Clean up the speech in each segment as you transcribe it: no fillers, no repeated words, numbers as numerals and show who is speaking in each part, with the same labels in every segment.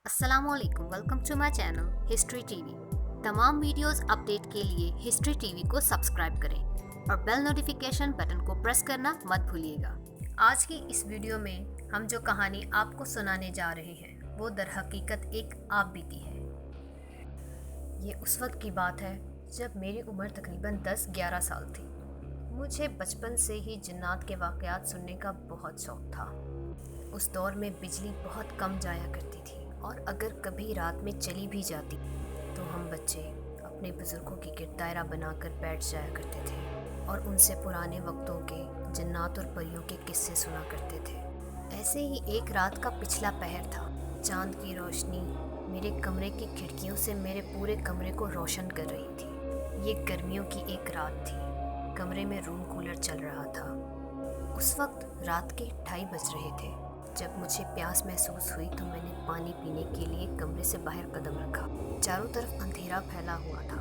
Speaker 1: अस्सलाम वालेकुम, welcome to my channel history TV. तमाम वीडियोस अपडेट के लिए हिस्ट्री टीवी को सब्सक्राइब करें और बेल नोटिफिकेशन बटन को प्रेस करना मत भूलिएगा। आज की इस वीडियो में हम जो कहानी आपको सुनाने जा रहे हैं वो दर हकीकत एक आप बीती है। ये उस वक्त की बात है जब मेरी उम्र तकरीबन 10-11 साल थी। मुझे बचपन से ही जिन्नात के वाक़यात सुनने का बहुत शौक़ था। उस दौर में बिजली बहुत कम जाया करती थी और अगर कभी रात में चली भी जाती तो हम बच्चे अपने बुज़ुर्गों की गिरद दायरा बनाकर बैठ जाया करते थे और उनसे पुराने वक्तों के जिन्नात और परियों के किस्से सुना करते थे। ऐसे ही एक रात का पिछला पहर था। चांद की रोशनी मेरे कमरे की खिड़कियों से मेरे पूरे कमरे को रोशन कर रही थी। ये गर्मियों की एक रात थी। कमरे में रूम कूलर चल रहा था। उस वक्त रात के 2:30 बज रहे थे। जब मुझे प्यास महसूस हुई तो मैंने पानी पीने के लिए कमरे से बाहर कदम रखा। चारों तरफ अंधेरा फैला हुआ था।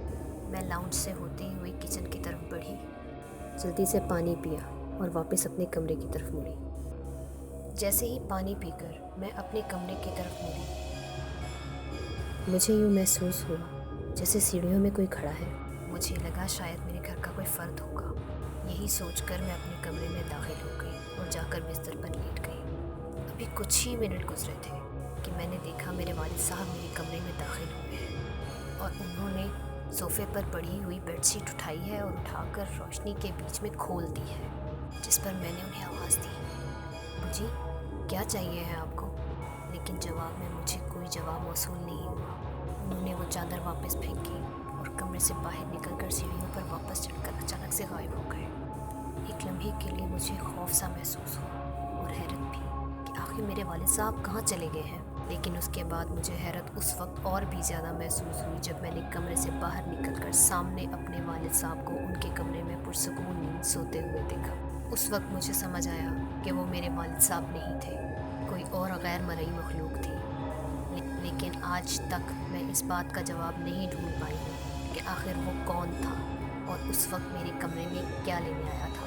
Speaker 1: मैं लाउंज से होती हुई किचन की तरफ बढ़ी, जल्दी से पानी पिया और वापस अपने कमरे की तरफ मुड़ी। जैसे ही पानी पीकर मैं अपने कमरे की तरफ मुड़ी, मुझे यूँ महसूस हुआ जैसे सीढ़ियों में कोई खड़ा है। मुझे लगा शायद मेरे घर का कोई फ़र्द होगा। यही सोचकर मैं अपने कमरे में दाखिल हो गई और जाकर बिस्तर पर लेट गई। अभी कुछ ही मिनट गुजरे थे कि मैंने देखा मेरे वालिद साहब मेरे कमरे में दाखिल हुए हैं और उन्होंने सोफ़े पर पड़ी हुई बेडशीट उठाई है और उठाकर रोशनी के बीच में खोल दी है, जिस पर मैंने उन्हें आवाज़ दी, जी क्या चाहिए है आपको? लेकिन जवाब में मुझे कोई जवाब मौसूल नहीं हुआ। उन्होंने वो चादर वापस फेंकी और कमरे से बाहर निकलकर सीढ़ियों पर वापस चढ़कर अचानक से गायब हो गए। एक लम्हे के लिए मुझे खौफ सा महसूस हुआ और हैरत भी कि आखिर मेरे वालिद साहब कहाँ चले गए हैं। लेकिन उसके बाद मुझे हैरत उस वक्त और भी ज़्यादा महसूस हुई जब मैंने कमरे से बाहर निकलकर सामने अपने वालिद साहब को उनके कमरे में पुरसुकून नींद सोते हुए देखा। उस वक्त मुझे समझ आया कि वो मेरे वालिद साहब नहीं थे, कोई और गैर मरई मखलूक थी। लेकिन आज तक मैं इस बात का जवाब नहीं ढूंढ पाई कि आखिर वो कौन था और उस वक्त मेरे कमरे में क्या लेने आया था।